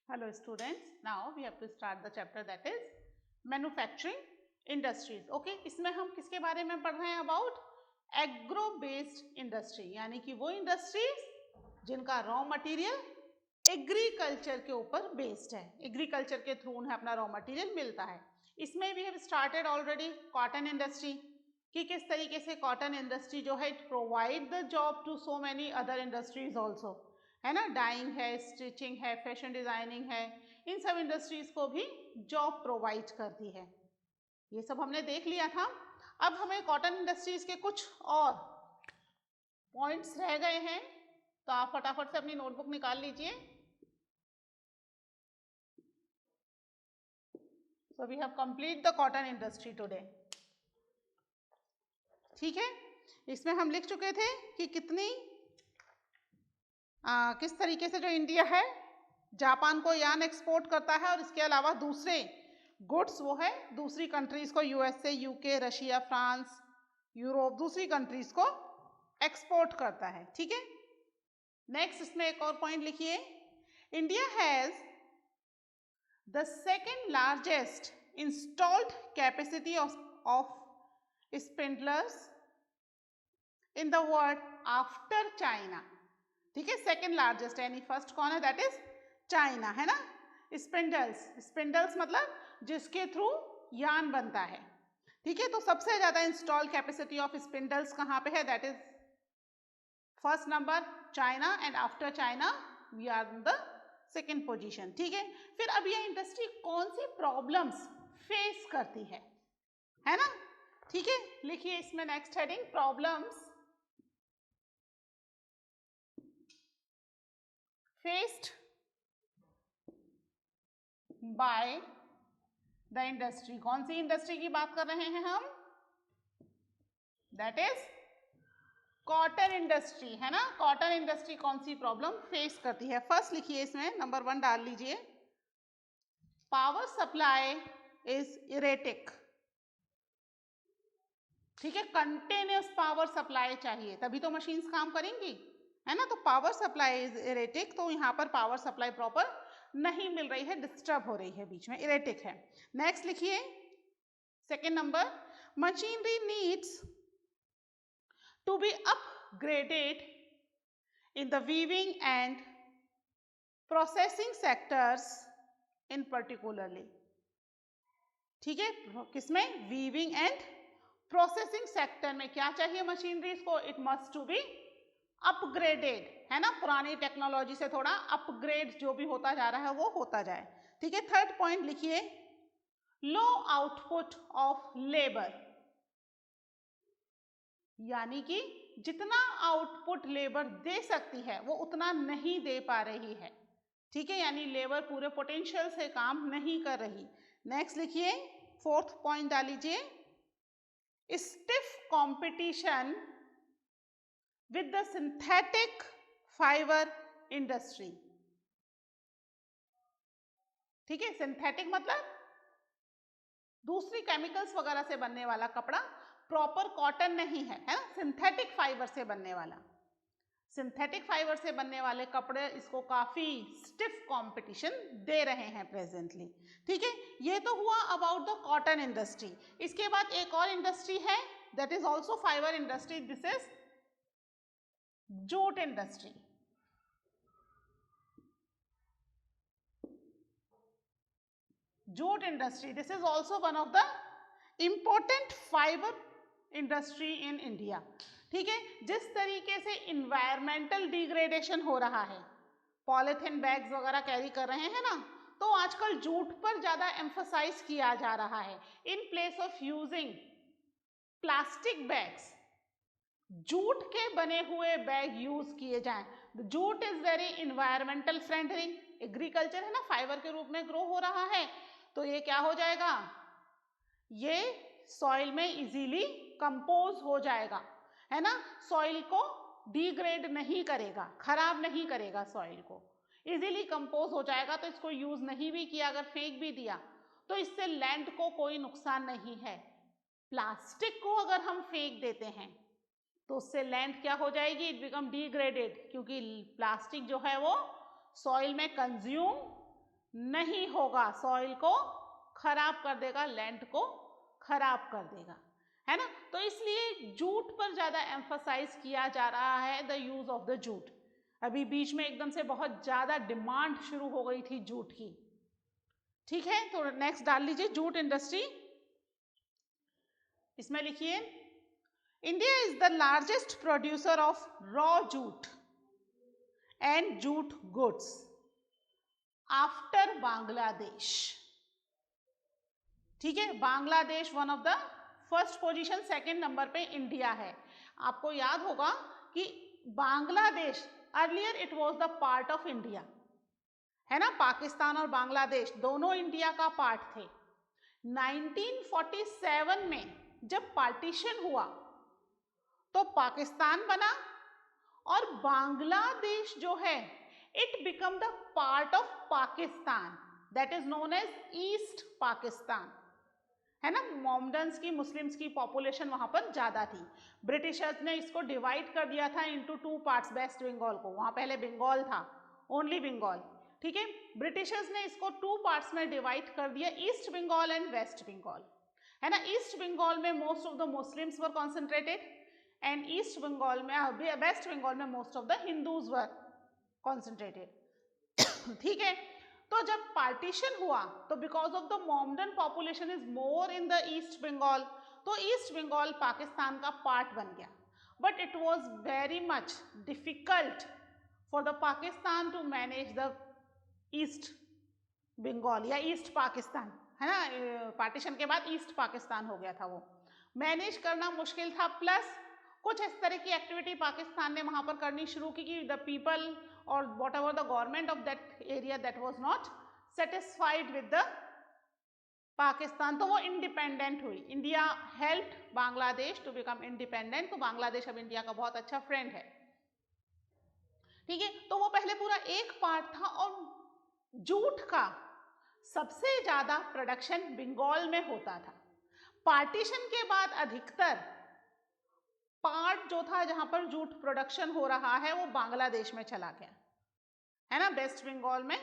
Hello students, now we have to start the chapter that is manufacturing industries. Okay, इसमें हम किसके बारे में पढ़ रहे हैं? अबाउट एग्रो बेस्ड इंडस्ट्री, यानी कि वो इंडस्ट्रीज जिनका रॉ मटेरियल एग्रीकल्चर के ऊपर बेस्ड है, एग्रीकल्चर के थ्रू उन्हें अपना रॉ मटेरियल मिलता है. इसमें भी have started already cotton industry कि किस तरीके से कॉटन इंडस्ट्री जो है it provide the job to so many other industries also, है ना. डाइंग है, स्टिचिंग है, फैशन डिजाइनिंग है, इन सब इंडस्ट्रीज को भी जॉब प्रोवाइड करती है. ये सब हमने देख लिया था. अब हमें कॉटन इंडस्ट्रीज के कुछ और पॉइंट्स रह गए हैं, तो आप फटाफट से अपनी नोटबुक निकाल लीजिए. So we have complete the cotton industry today. ठीक है, इसमें हम लिख चुके थे कि किस तरीके से जो इंडिया है जापान को यार्न एक्सपोर्ट करता है और इसके अलावा दूसरे गुड्स वो है दूसरी कंट्रीज को, USA, UK, Russia, France, Europe, दूसरी कंट्रीज को एक्सपोर्ट करता है. ठीक है, नेक्स्ट इसमें एक और पॉइंट लिखिए. India has the second largest installed capacity of spindles in the world after China. ठीक है, सेकेंड लार्जेस्ट, यानी फर्स्ट कौन है? दैट इज चाइना, है ना. स्पिंडल्स, स्पिंडल्स मतलब जिसके थ्रू यार्न बनता है. ठीक है, तो सबसे ज्यादा इंस्टॉल कैपेसिटी ऑफ स्पिंडल्स कहाँ पे है? That is first number China, and after China we are in the second position. ठीक है, फिर अब ये इंडस्ट्री कौन सी प्रॉब्लम्स फेस करती है ना. ठीक है, लिखिए इसमें next heading problems faced by the industry. कौन सी इंडस्ट्री की बात कर रहे हैं हम? दैट इज कॉटन इंडस्ट्री, है ना. कॉटन इंडस्ट्री कौन सी प्रॉब्लम फेस करती है? फर्स्ट लिखिए इसमें नंबर 1 डाल लीजिए. Power supply is erratic. ठीक है, कंटिन्यूस पावर सप्लाई चाहिए तभी तो मशीन्स काम करेंगी, है ना. तो पावर सप्लाई इज इरेटिक, तो यहाँ पर पावर सप्लाई प्रॉपर नहीं मिल रही है, डिस्टर्ब हो रही है, बीच में इरेटिक है. नेक्स्ट लिखिए second number, machinery needs to be upgraded in the weaving and processing sectors in particularly. ठीक है, किसमें? वीविंग एंड प्रोसेसिंग सेक्टर में क्या चाहिए मशीनरीज को? It must to be upgraded, है ना. पुरानी टेक्नोलॉजी से थोड़ा अपग्रेड जो भी होता जा रहा है वो होता जाए. ठीक है, थर्ड पॉइंट लिखिए, लो आउटपुट ऑफ लेबर, यानी कि जितना आउटपुट लेबर दे सकती है वो उतना नहीं दे पा रही है. ठीक है, यानी लेबर पूरे पोटेंशियल से काम नहीं कर रही. नेक्स्ट लिखिए फोर्थ पॉइंट डाल लीजिए, stiff competition with the synthetic fiber industry. ठीक है, सिंथेटिक मतलब दूसरी केमिकल्स वगैरह से बनने वाला कपड़ा, प्रॉपर कॉटन नहीं है, है ना. सिंथेटिक फाइबर से बनने वाला, सिंथेटिक फाइबर से बनने वाले कपड़े इसको काफी स्टिफ कंपटीशन दे रहे हैं प्रेजेंटली. ठीक है, ये तो हुआ अबाउट द कॉटन इंडस्ट्री. इसके बाद एक और इंडस्ट्री है that is also fibre industry. This is jute industry. Jute industry, this is also one of the important fibre industry in India. ठीक है, जिस तरीके से इन्वायरमेंटल डिग्रेडेशन हो रहा है, पॉलिथीन बैग्स वगैरह कैरी कर रहे हैं ना, तो आजकल जूट पर ज्यादा एम्फसाइज किया जा रहा है. In place of using plastic bags, jute के बने हुए बैग यूज किए जाएं. Jute is very environmental friendly. Agriculture है ना, फाइबर के रूप में ग्रो हो रहा है, तो ये क्या हो जाएगा? ये सॉइल में इजीली कंपोज हो जाएगा, है ना. सॉइल को डिग्रेड नहीं करेगा, खराब नहीं करेगा, सॉइल को इजीली कंपोज हो जाएगा. तो इसको यूज नहीं भी किया, अगर फेंक भी दिया तो इससे लैंड को कोई नुकसान नहीं है. प्लास्टिक को अगर हम फेंक देते हैं तो उससे लैंड क्या हो जाएगी? इट बिकम डिग्रेडेड, क्योंकि प्लास्टिक जो है वो सॉइल में कंज्यूम नहीं होगा, सॉइल को खराब कर देगा, लैंड को खराब कर देगा, है ना। तो इसलिए जूट पर ज्यादा एम्फसाइज किया जा रहा है, the use of the jute. अभी बीच में एकदम से बहुत ज्यादा डिमांड शुरू हो गई थी जूट की, ठीक है। तो नेक्स्ट डाल लीजिए जूट इंडस्ट्री। इसमें लिखिए India is the largest producer of raw jute and jute goods after Bangladesh, ठीक है। Bangladesh one of the first position, second number पे इंडिया है। आपको याद होगा कि Bangladesh earlier it was the part of India, है ना। पाकिस्तान और बांग्लादेश दोनों इंडिया का पार्ट थे। 1947 में जब पार्टीशन हुआ तो पाकिस्तान बना और बांग्लादेश जो है it become the part of Pakistan, that is known as East Pakistan, है ना। मोमडन्स की, मुस्लिम्स की पॉपुलेशन वहां पर ज्यादा थी। ब्रिटिशर्स ने इसको डिवाइड कर दिया था into two parts, West Bengal को, वहां पहले बंगाल था, ओनली बंगाल, ठीक है। ब्रिटिशर्स ने इसको टू पार्ट्स में डिवाइड कर दिया, ईस्ट बंगाल एंड वेस्ट बंगाल, है ना। ईस्ट बंगाल में most of the Muslims were concentrated and East Bengal में, वेस्ट बंगाल में most of the Hindus were concentrated, ठीक है। तो जब पार्टीशन हुआ तो because of the Mohammedan population is more in the East Bengal, तो ईस्ट बंगाल पाकिस्तान का पार्ट बन गया। But it was very much difficult for the Pakistan to manage the East Bengal या ईस्ट पाकिस्तान, है ना। पार्टीशन के बाद ईस्ट पाकिस्तान हो गया था, वो मैनेज करना मुश्किल था। प्लस कुछ इस तरह की एक्टिविटी पाकिस्तान ने वहां पर करनी शुरू की कि द पीपल और whatever the government of that area that was not satisfied with the Pakistan, तो वो इंडिपेंडेंट हुई। India helped Bangladesh to become independent, तो बांग्लादेश अब इंडिया का बहुत अच्छा फ्रेंड है, ठीक है। तो वो पहले पूरा एक पार्ट था और जूट का सबसे ज्यादा प्रोडक्शन बंगाल में होता था। पार्टीशन के बाद अधिकतर पार्ट जो था जहां पर जूट प्रोडक्शन हो रहा है वो बांग्लादेश में चला गया, है ना। वेस्ट बंगाल में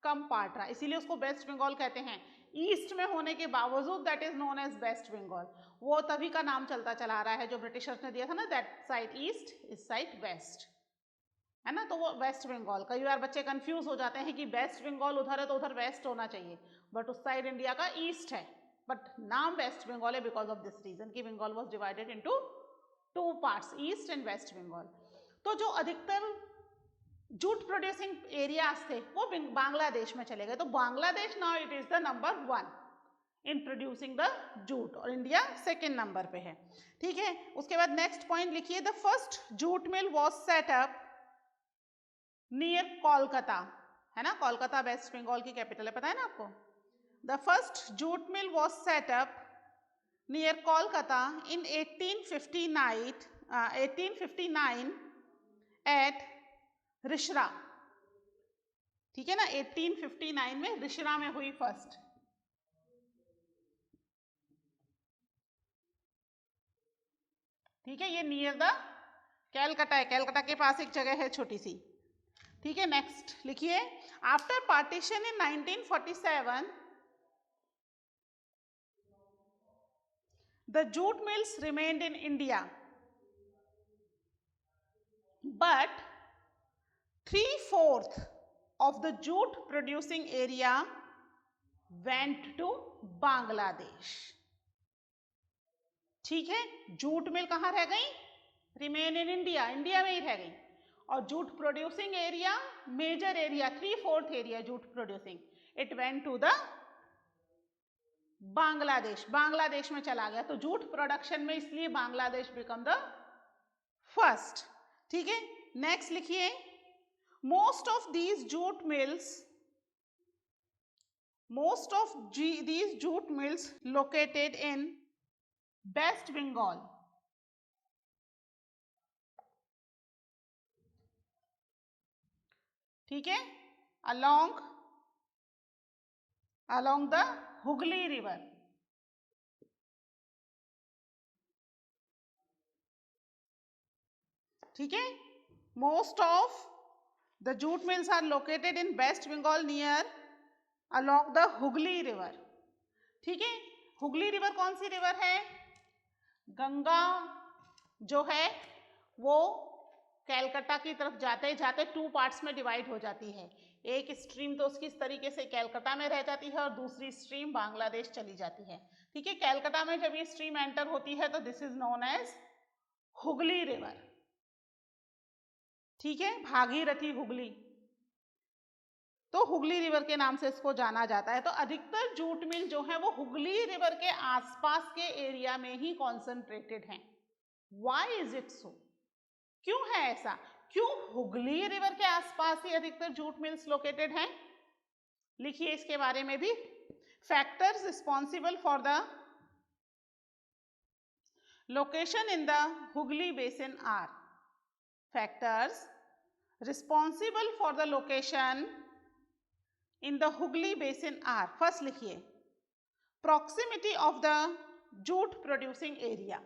कम पार्ट रहा, इसीलिए उसको वेस्ट बंगाल कहते हैं। ईस्ट में होने के बावजूद that is known as West Bengal, वो तभी का नाम चलता चला रहा है जो ब्रिटिशर्स ने दिया था ना, दैट साइड ईस्ट इस साइड वेस्ट, है ना। तो वो वेस्ट बंगाल, कई बार बच्चे कंफ्यूज हो जाते हैं कि वेस्ट बंगाल उधर है तो उधर वेस्ट होना चाहिए, बट उस साइड इंडिया का ईस्ट है, बट नाम वेस्ट बंगाल है बिकॉज ऑफ दिस रीजन कि Bengal was divided into two parts, East and West Bengal. तो जो अधिकतर जूट प्रोड्यूसिंग एरियाज थे वो बांग्लादेश में चले गए, तो Bangladesh now it is the number 1 in producing the jute और इंडिया सेकेंड नंबर पे है, ठीक है। उसके बाद नेक्स्ट पॉइंट लिखिए, the first jute mill was set up near Kolkata, है ना। कोलकाता वेस्ट बंगाल की कैपिटल है, पता है ना आपको। The first jute mill was set up near Kolkata in 1859 at Rishra, ठीक है ना। 1859 में रिशरा में हुई फर्स्ट, ठीक है। ये नियर द कैलकाटा है, कैलकाटा के पास एक जगह है छोटी सी, ठीक है। नेक्स्ट लिखिए, after partition in 1947 the jute mills remained in India, but 3/4 of the jute producing area went to Bangladesh, ठीक है। जूट मिल कहां रह गई, रिमेन इन इंडिया, इंडिया में ही रह गई, और jute producing area, major area 3/4 area jute producing, it went to the Bangladesh, Bangladesh में चला गया। तो जूट प्रोडक्शन में इसलिए बांग्लादेश बिकम द फर्स्ट, ठीक है। नेक्स्ट लिखिए, most of these jute mills located in West Bengal, ठीक है, along the हुगली रिवर, ठीक है। Most of the jute mills are located in West Bengal near along the Hooghly river. ठीक है, हुगली रिवर कौन सी रिवर है? गंगा जो है वो कैलकाटा की तरफ जाते जाते 2 पार्ट्स में डिवाइड हो जाती है। एक स्ट्रीम तो उसकी इस तरीके से कैलकाटा में रह जाती है और दूसरी स्ट्रीम बांग्लादेश चली जाती है। ठीक है, कैलकाटा में जब ये स्ट्रीम एंटर होती है तो this is known as Hooghly river. ठीक है, भागीरथी हुगली, तो हुगली रिवर के नाम से इसको जाना जाता है। तो अधिकतर जूट मिल जो है वो हुगली रिवर के आसपास के एरिया में ही कॉन्सेंट्रेटेड हैं। Why is it so? क्यों है ऐसा? क्यों हुगली रिवर के आसपास ही अधिकतर जूट मिल्स लोकेटेड हैं? लिखिए इसके बारे में भी। Factors responsible for the location in the Hooghly basin are. Factors responsible for the location in the Hooghly basin are. First लिखिए proximity of the jute producing area.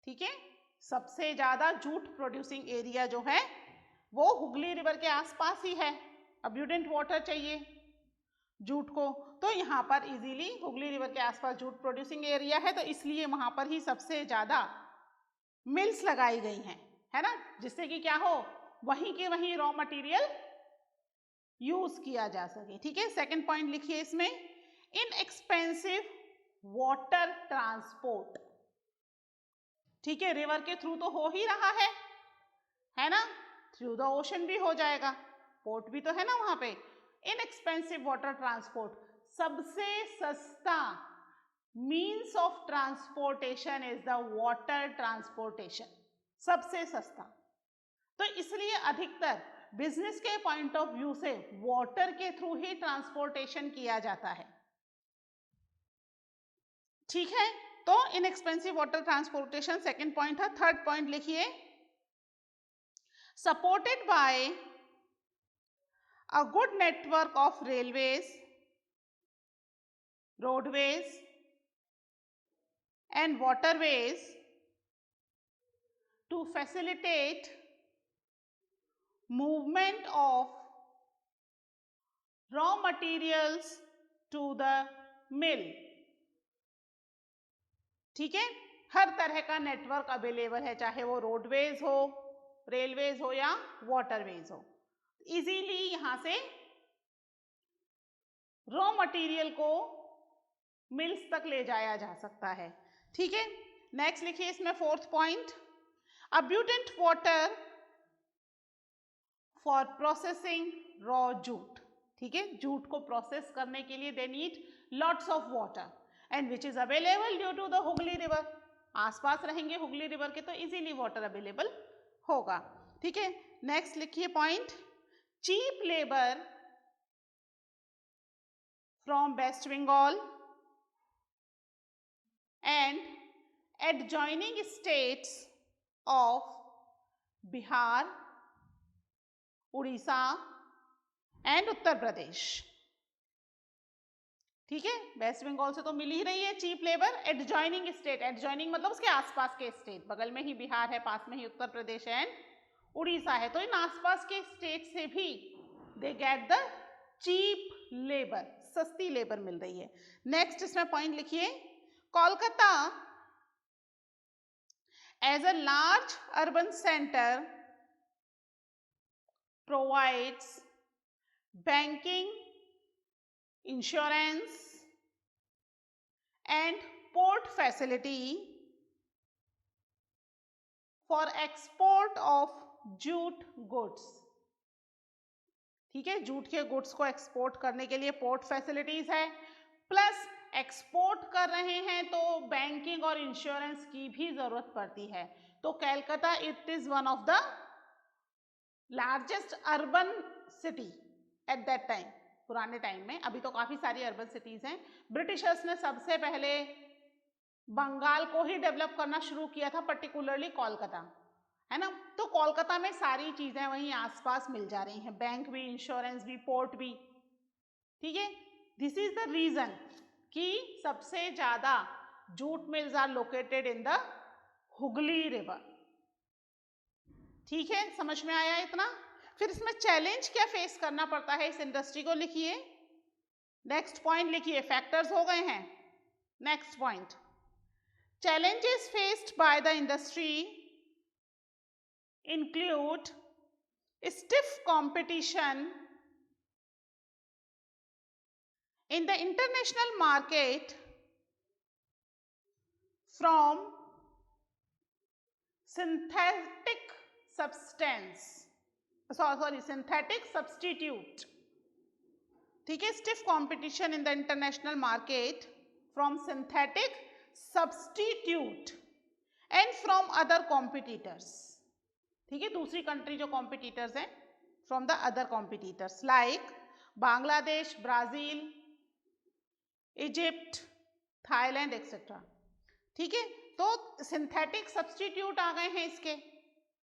ठीक है, सबसे ज्यादा जूट प्रोड्यूसिंग एरिया जो है वो हुगली रिवर के आसपास ही है। अब्यूडेंट वाटर चाहिए जूट को, तो यहाँ पर इजीली हुगली रिवर के आसपास जूट प्रोड्यूसिंग एरिया है, तो इसलिए वहां पर ही सबसे ज्यादा मिल्स लगाई गई हैं, है ना, जिससे कि क्या हो, वहीं के वहीं रॉ मटेरियल यूज किया जा सके। ठीक है, सेकंड पॉइंट लिखिए इसमें इनएक्सपेंसिव वाटर ट्रांसपोर्ट। ठीक है, रिवर के थ्रू तो हो ही रहा है ना, थ्रू द ओशन भी हो जाएगा, पोर्ट भी तो है ना वहां पे। इनएक्सपेंसिव वाटर ट्रांसपोर्ट, सबसे सस्ता means of transportation is the water transportation, सबसे सस्ता। तो इसलिए अधिकतर बिजनेस के पॉइंट ऑफ व्यू से वाटर के थ्रू ही ट्रांसपोर्टेशन किया जाता है। ठीक है, तो inexpensive water transportation second point है। थर्ड पॉइंट लिखिए supported by a good network of railways, roadways and waterways to facilitate movement of raw materials to the mill. ठीक है, हर तरह का नेटवर्क अवेलेबल है, चाहे वो रोडवेज हो, रेलवेज हो या वाटरवेज हो। इजीली यहां से रॉ मटेरियल को मिल्स तक ले जाया जा सकता है। ठीक है, नेक्स्ट लिखिए इसमें fourth point abundant water for processing raw jute. ठीक है, जूट को प्रोसेस करने के लिए they need lots of water and which is available due to the Hooghly river. आसपास रहेंगे हुगली रिवर के तो इजीली वाटर अवेलेबल होगा। ठीक है, नेक्स्ट लिखिए point cheap labour from west Bengal and adjoining states of Bihar, Orissa and Uttar Pradesh. ठीक है, वेस्ट बंगाल से तो मिल ही रही है cheap labour, adjoining state, adjoining मतलब उसके आसपास के स्टेट, बगल में ही बिहार है, पास में ही उत्तर प्रदेश एंड उड़ीसा है, तो इन आसपास के स्टेट से भी they get the cheap labour, सस्ती लेबर मिल रही है। नेक्स्ट इसमें पॉइंट लिखिए Kolkata as a large urban centre provides banking, insurance and port facility for export of jute goods। ठीक है, जूट के गुड्स को एक्सपोर्ट करने के लिए पोर्ट फैसिलिटीज है, प्लस एक्सपोर्ट कर रहे हैं तो बैंकिंग और इंश्योरेंस की भी जरूरत पड़ती है। तो Calcutta it is one of the largest urban city at that time, पुराने टाइम में, अभी तो काफी सारी अर्बन सिटीज हैं। ब्रिटिशर्स ने सबसे पहले बंगाल को ही डेवलप करना शुरू किया था, पर्टिकुलरली कोलकाता, है ना, तो कोलकाता में सारी चीजें वहीं आसपास मिल जा रही हैं, बैंक भी, इंश्योरेंस भी, पोर्ट भी। ठीक है, दिस इज द रीजन कि सबसे ज्यादा jute mills are located in the Hooghly river. ठीक है, समझ में आया इतना। फिर इसमें चैलेंज क्या फेस करना पड़ता है इस इंडस्ट्री को, लिखिए नेक्स्ट पॉइंट लिखिए, फैक्टर्स हो गए हैं। Next point, challenges faced by the industry include stiff competition in the international market from synthetic substitute. ठीक है, stiff competition in the international market from synthetic substitute and from other competitors. ठीक है, दूसरी country जो competitors हैं, from the other competitors like Bangladesh, Brazil, Egypt, Thailand etcetera. ठीक है, तो सिंथेटिक सब्स्टिट्यूट आ गए हैं इसके,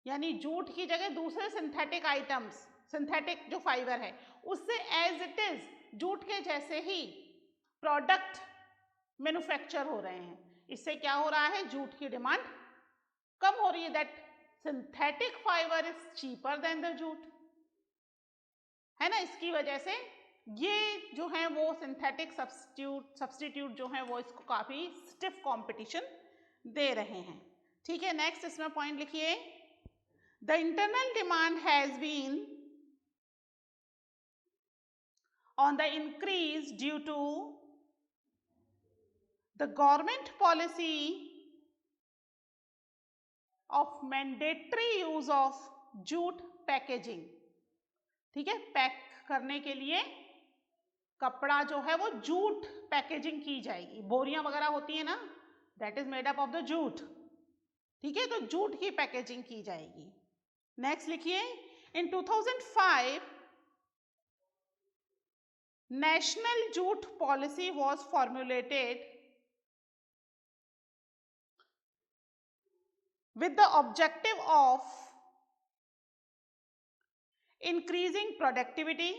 यानी जूट की जगह दूसरे सिंथेटिक आइटम्स, सिंथेटिक जो फाइबर है उससे एज इट इज जूट के जैसे ही प्रोडक्ट मैन्युफैक्चर हो रहे हैं। इससे क्या हो रहा है, जूट की डिमांड कम हो रही है। That synthetic fibre is cheaper than the jute, है ना। इसकी वजह से ये जो है वो सिंथेटिक सब्स्टिट्यूट जो है वो इसको काफी स्टिफ कंपटीशन दे रहे हैं। ठीक है, नेक्स्ट इसमें पॉइंट लिखिए, the internal demand has been on the increase due to the government policy of mandatory use of jute packaging. ठीक है, पैक करने के लिए कपड़ा जो है वो जूट पैकेजिंग की जाएगी। बोरियां वगैरह होती है ना, that is made up of the jute. ठीक है, तो जूट की पैकेजिंग की जाएगी। नेक्स्ट लिखिए, इन 2005 national jute policy was formulated with the objective of increasing productivity,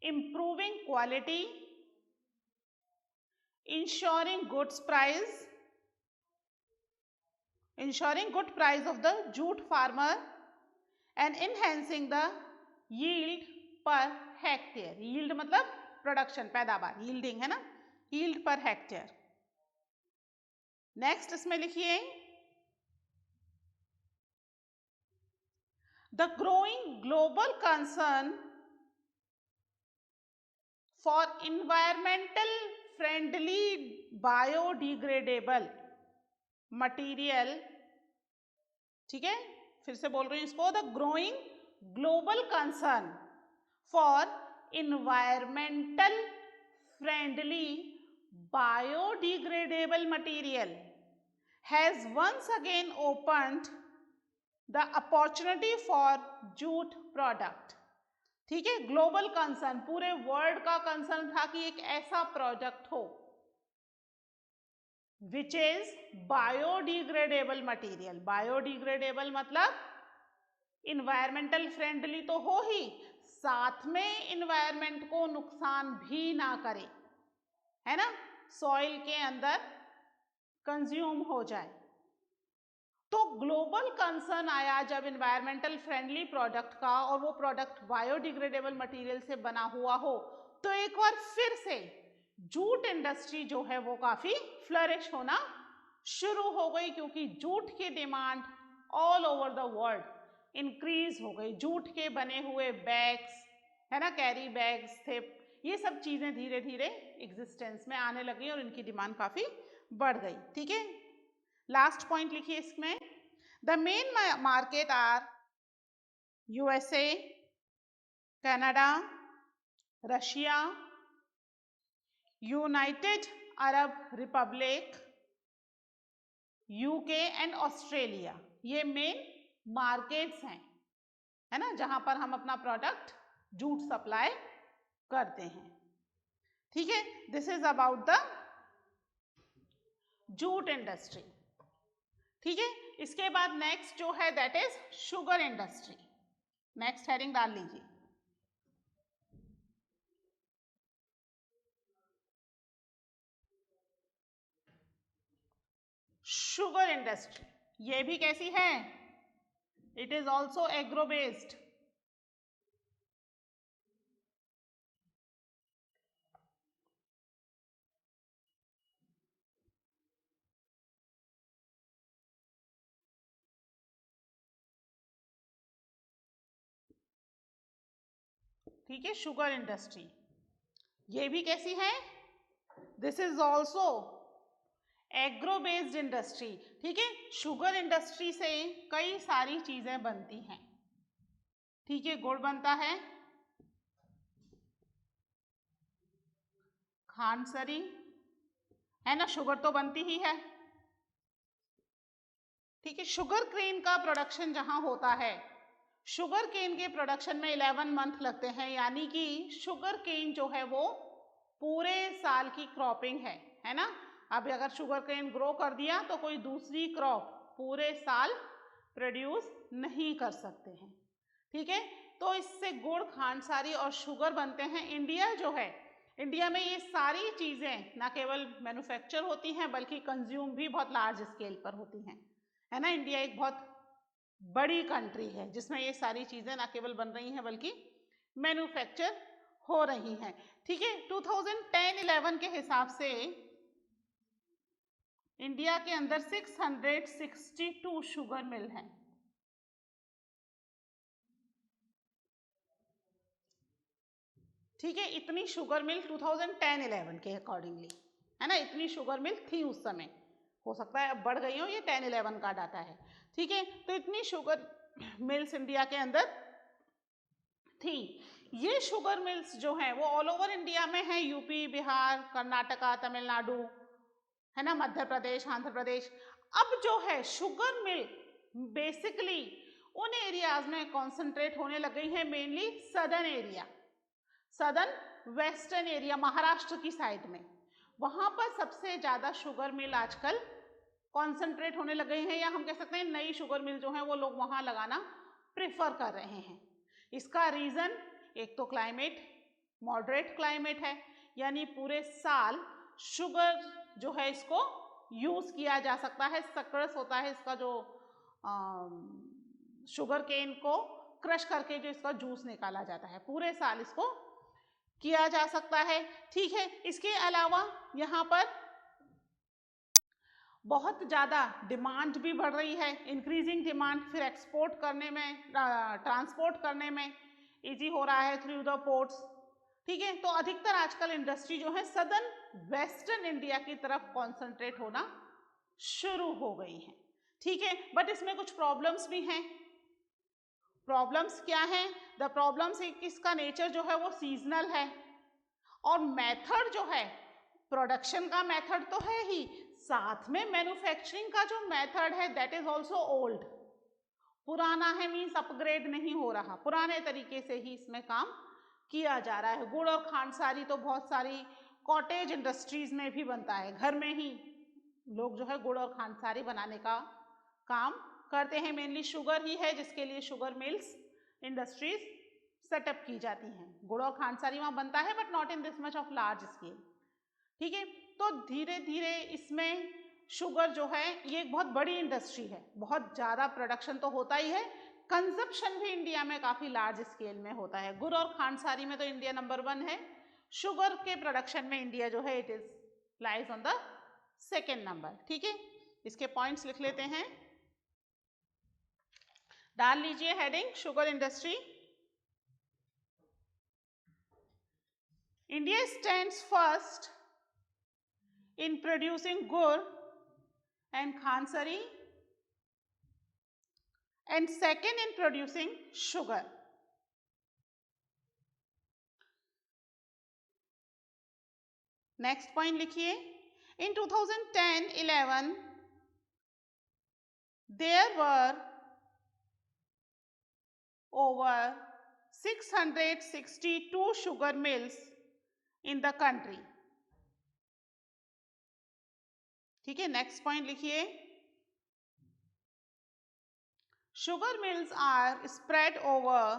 improving quality, ensuring good price of the jute farmer and enhancing the yield per hectare. Yield मतलब production, पैदावार, yielding है ना, yield per hectare. Next इसमें लिखिए, the growing global concern for environmental friendly biodegradable material. ठीक है, फिर से बोल रही हूं इसको, the growing global concern for environmental friendly biodegradable material has once again opened the opportunity for jute product. ठीक है, ग्लोबल कंसर्न, पूरे वर्ल्ड का कंसर्न था कि एक ऐसा प्रोडक्ट हो which is biodegradable material. Biodegradable मतलब इन्वायरमेंटल फ्रेंडली तो हो ही, साथ में इन्वायरमेंट को नुकसान भी ना करे, है ना, सॉइल के अंदर कंज्यूम हो जाए। तो ग्लोबल कंसर्न आया जब इन्वायरमेंटल फ्रेंडली प्रोडक्ट का, और वो प्रोडक्ट बायोडिग्रेडेबल मटेरियल से बना हुआ हो, तो एक बार फिर से जूट इंडस्ट्री जो है वो काफी फ्लरिश होना शुरू हो गई, क्योंकि जूट की demand all over the world increase हो गई। जूट के बने हुए बैग्स, है ना, कैरी बैग्स थे, ये सब चीजें धीरे धीरे एग्जिस्टेंस में आने लगी और इनकी डिमांड काफी बढ़ गई। ठीक है, लास्ट पॉइंट लिखिए इसमें, the main market are USA, Canada, Russia, United Arab Republic, UK and Australia. ये मेन मार्केट्स हैं, है ना, जहां पर हम अपना प्रोडक्ट जूट सप्लाई करते हैं। ठीक है, this is about the jute industry. ठीक है, इसके बाद नेक्स्ट जो है that is sugar industry. Next heading डाल लीजिए, शुगर इंडस्ट्री। ये भी कैसी है, it is also agro based. ठीक है, शुगर इंडस्ट्री ये भी कैसी है, this is also agro based industry. ठीक है, शुगर इंडस्ट्री से कई सारी चीजें बनती हैं। ठीक है, गुड़ बनता है, खांडसरी है ना, शुगर तो बनती ही है। ठीक है, शुगर केन का प्रोडक्शन जहां होता है, शुगर केन के प्रोडक्शन में 11 मंथ लगते हैं, यानी कि शुगर केन जो है वो पूरे साल की क्रॉपिंग है ना। अब अगर शुगर केन ग्रो कर दिया तो कोई दूसरी क्रॉप पूरे साल प्रोड्यूस नहीं कर सकते हैं। ठीक है, तो इससे गुड़, खांडसारी और शुगर बनते हैं। इंडिया जो है, इंडिया में ये सारी चीजें ना केवल मैन्युफैक्चर होती हैं बल्कि कंज्यूम भी बहुत लार्ज स्केल पर होती हैं, है ना। इंडिया एक बहुत बड़ी कंट्री है जिसमें ये सारी चीजें ना केवल बन रही हैं बल्कि मैन्युफैक्चर हो रही हैं। ठीक है, 2010-11 के हिसाब से इंडिया के अंदर 662 शुगर मिल हैं। ठीक है, इतनी शुगर मिल 2010-11 के अकॉर्डिंगली, है ना, इतनी शुगर मिल थी उस समय। हो सकता है अब बढ़ गई हो, ये 10-11 का डाटा है। ठीक है, तो इतनी शुगर मिल्स इंडिया के अंदर थी। ये शुगर मिल्स जो हैं वो ऑल ओवर इंडिया में हैं, यूपी, बिहार, कर्नाटका, तमिलनाडु, है ना, मध्य प्रदेश, आंध्र प्रदेश। अब जो है शुगर मिल बेसिकली उन एरियाज में कॉन्सेंट्रेट होने लग गई है, mainly southern area, southern western area, Maharashtra की साइड में, वहां पर सबसे ज्यादा शुगर मिल आजकल कॉन्सेंट्रेट होने लग गई हैं, या हम कह सकते हैं नई शुगर मिल जो है वो लोग वहां लगाना प्रेफर कर रहे हैं। इसका रीजन एक तो क्लाइमेट, मॉडरेट क्लाइमेट है, यानी पूरे साल शुगर जो है इसको यूज किया जा सकता है। सक्करस होता है इसका, जो शुगर केन को क्रश करके जो इसका जूस निकाला जाता है, पूरे साल इसको किया जा सकता है। ठीक है, इसके अलावा यहाँ पर बहुत ज़्यादा डिमांड भी बढ़ रही है, इंक्रीजिंग डिमांड, फिर एक्सपोर्ट करने में, ट्रांसपोर्ट करने में इजी हो रहा है थ्रू द पोर्ट्स। ठीक है, तो अधिकतर आजकल इंडस्ट्री जो है सदर्न वेस्टर्न इंडिया की तरफ कॉन्सेंट्रेट होना शुरू हो गई है। ठीक है, बट इसमें कुछ प्रॉब्लम्स भी हैं। प्रॉब्लम्स क्या हैं? द प्रॉब्लम्स इसका नेचर जो है वो सीजनल है, और मेथड जो है, प्रोडक्शन का मेथड तो है ही, साथ में मैन्युफैक्चरिंग का जो मेथड है दैट इज ऑल्सो ओल्ड, पुराना है, मीन्स अपग्रेड नहीं हो रहा, पुराने तरीके से ही इसमें काम किया जा रहा है। गुड़ और खांडसारी तो बहुत सारी कॉटेज इंडस्ट्रीज में भी बनता है, घर में ही लोग जो है गुड़ और खांडसारी बनाने का काम करते हैं। मेनली शुगर ही है जिसके लिए शुगर मिल्स, इंडस्ट्रीज सेटअप की जाती हैं। गुड़ और खांडसारी वहाँ बनता है but not in this much of large scale. ठीक है, तो धीरे धीरे इसमें शुगर जो है ये एक बहुत बड़ी इंडस्ट्री है, बहुत ज़्यादा प्रोडक्शन तो होता ही है, कंजप्शन भी इंडिया में काफ़ी लार्ज स्केल में होता है। गुड़ और खांडसारी में तो इंडिया नंबर 1 है, शुगर के प्रोडक्शन में इंडिया जो है it is lies on the second number. ठीक है, इसके पॉइंट्स लिख लेते हैं, डाल लीजिए heading sugar industry. India stands first in producing gur and khansari and second in producing sugar. Next point लिखिए, in 2010-11 there were over 662 sugar mills in the country. ठीक है, नेक्स्ट पॉइंट लिखिए, sugar mills are spread over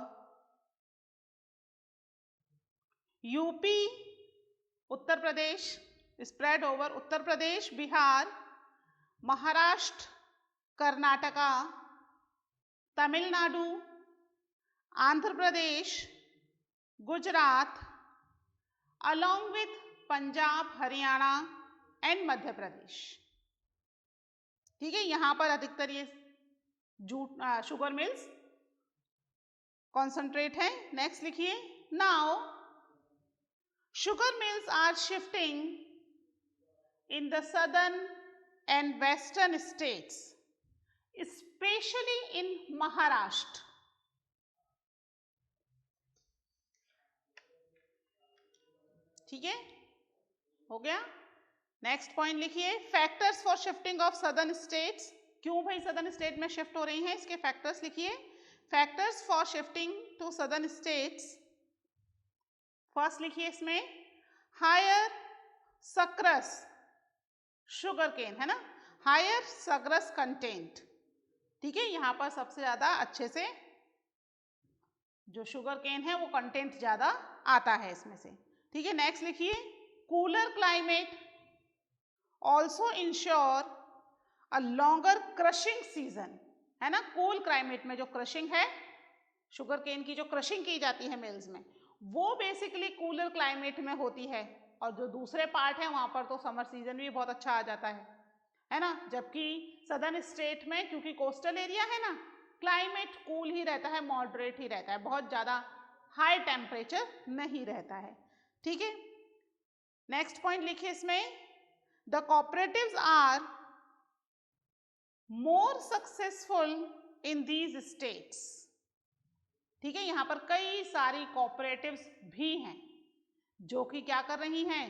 UP, Uttar Pradesh, spread over Uttar Pradesh, Bihar, Maharashtra, Karnataka, Tamil Nadu, Andhra Pradesh, Gujarat, along with Punjab, Haryana and Madhya Pradesh. ठीक है, यहां पर अधिकतर ये शुगर मिल्स कॉन्सेंट्रेट है। नेक्स्ट लिखिए, now sugar mills are shifting in the southern and western states, especially in Maharashtra. ठीक है, हो गया। नेक्स्ट पॉइंट लिखिए, factors for shifting of southern states. क्यों भाई सदर्न स्टेट में शिफ्ट हो रही हैं, इसके फैक्टर्स लिखिए। Factors for shifting to southern states, first लिखिए इसमें हायर सक्रास शुगर केन, है ना, हायर सक्रास कंटेंट। ठीक है, यहाँ पर सबसे ज्यादा अच्छे से जो शुगर केन है वो कंटेंट ज्यादा आता है इसमें से। ठीक है, नेक्स्ट लिखिए, cooler climate also ensure a longer crushing season, है ना। कूल क्लाइमेट में जो क्रशिंग है, शुगर केन की जो क्रशिंग की जाती है मिल्स में, वो बेसिकली कूलर क्लाइमेट में होती है। और जो दूसरे पार्ट है वहां पर तो समर सीजन भी बहुत अच्छा आ जाता है ना। जबकि सदर्न स्टेट में क्योंकि कोस्टल एरिया है ना, क्लाइमेट कूल ही रहता है, मॉडरेट ही रहता है, बहुत ज्यादा हाई टेम्परेचर नहीं रहता है। ठीक है, नेक्स्ट पॉइंट लिखिए इसमें, the cooperatives are more successful in these states. ठीक है, यहां पर कई सारी कोऑपरेटिव्स भी हैं जो कि क्या कर रही हैं,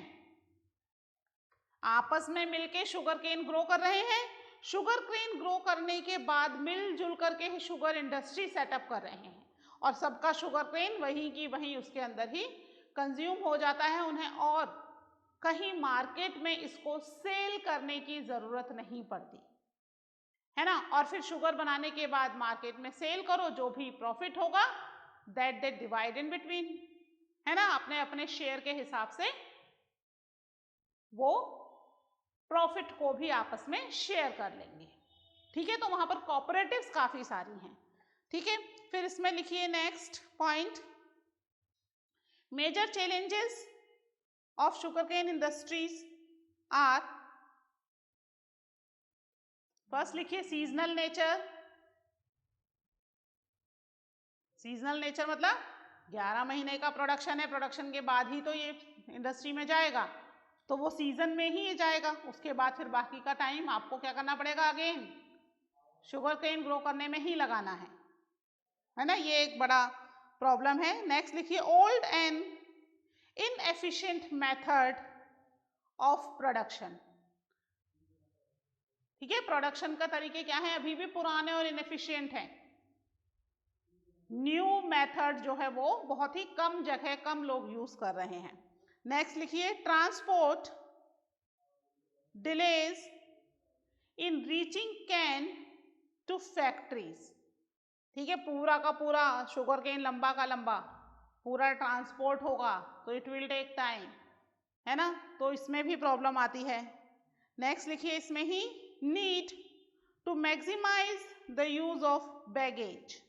आपस में मिलके शुगर केन ग्रो कर रहे हैं। शुगर केन ग्रो करने के बाद मिलजुल करके ही शुगर इंडस्ट्री सेटअप कर रहे हैं, और सबका शुगर केन वहीं की वहीं उसके अंदर ही कंज्यूम हो जाता है उन्हें, और कहीं मार्केट में इसको सेल करने की जरूरत नहीं पड़ती, है ना। और फिर शुगर बनाने के बाद मार्केट में सेल करो, जो भी प्रॉफिट होगा that they divide in between, है ना, अपने अपने शेयर के हिसाब से वो प्रॉफिट को भी आपस में शेयर कर लेंगे। ठीक है, तो वहां पर कोऑपरेटिव्स काफी सारी हैं। ठीक है, फिर इसमें लिखिए next point, major challenges of sugarcane industries are, first लिखिए सीजनल नेचर। सीजनल नेचर मतलब 11 महीने का प्रोडक्शन है, प्रोडक्शन के बाद ही तो ये इंडस्ट्री में जाएगा, तो वो सीजन में ही जाएगा। उसके बाद फिर बाकी का टाइम आपको क्या करना पड़ेगा, अगेन शुगर केन ग्रो करने में ही लगाना है ना। ये एक बड़ा प्रॉब्लम है। नेक्स्ट लिखिए, old and inefficient method of production. ठीक है, प्रोडक्शन का तरीके क्या है, अभी भी पुराने और इनएफिशिएंट हैं। न्यू मेथड जो है वो बहुत ही कम जगह, कम लोग यूज कर रहे हैं। नेक्स्ट लिखिए, transport delays in reaching cane to factories. ठीक है, पूरा का पूरा शुगर केन लंबा का लंबा पूरा ट्रांसपोर्ट होगा तो इट विल टेक टाइम, है ना, तो इसमें भी प्रॉब्लम आती है। नेक्स्ट लिखिए इसमें ही, need to maximise the use of bagasse.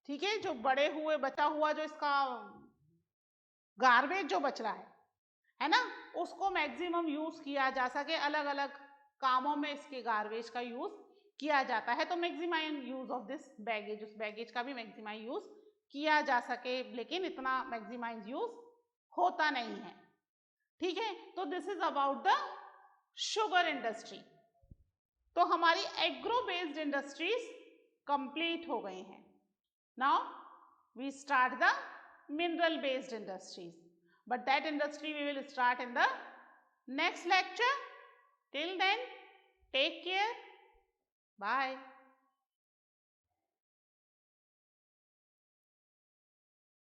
ठीक है, जो बड़े हुए बचा हुआ जो इसका गार्बेज जो बच रहा है ना, उसको मैक्सिमम यूज किया जा सके, अलग अलग कामों में इसके गार्बेज का यूज किया जाता है, तो maximise use of this bagasse, उस बैगेज का भी मैक्सिमाइज यूज किया जा सके, लेकिन इतना मैक्सिमाइज यूज होता नहीं है। ठीक है, तो this is about the sugar industry. तो हमारी एग्रो बेस्ड इंडस्ट्रीज कंप्लीट हो गई हैं। Now we start the mineral based industries, but that industry we will start in the next lecture. Till then, take care, bye.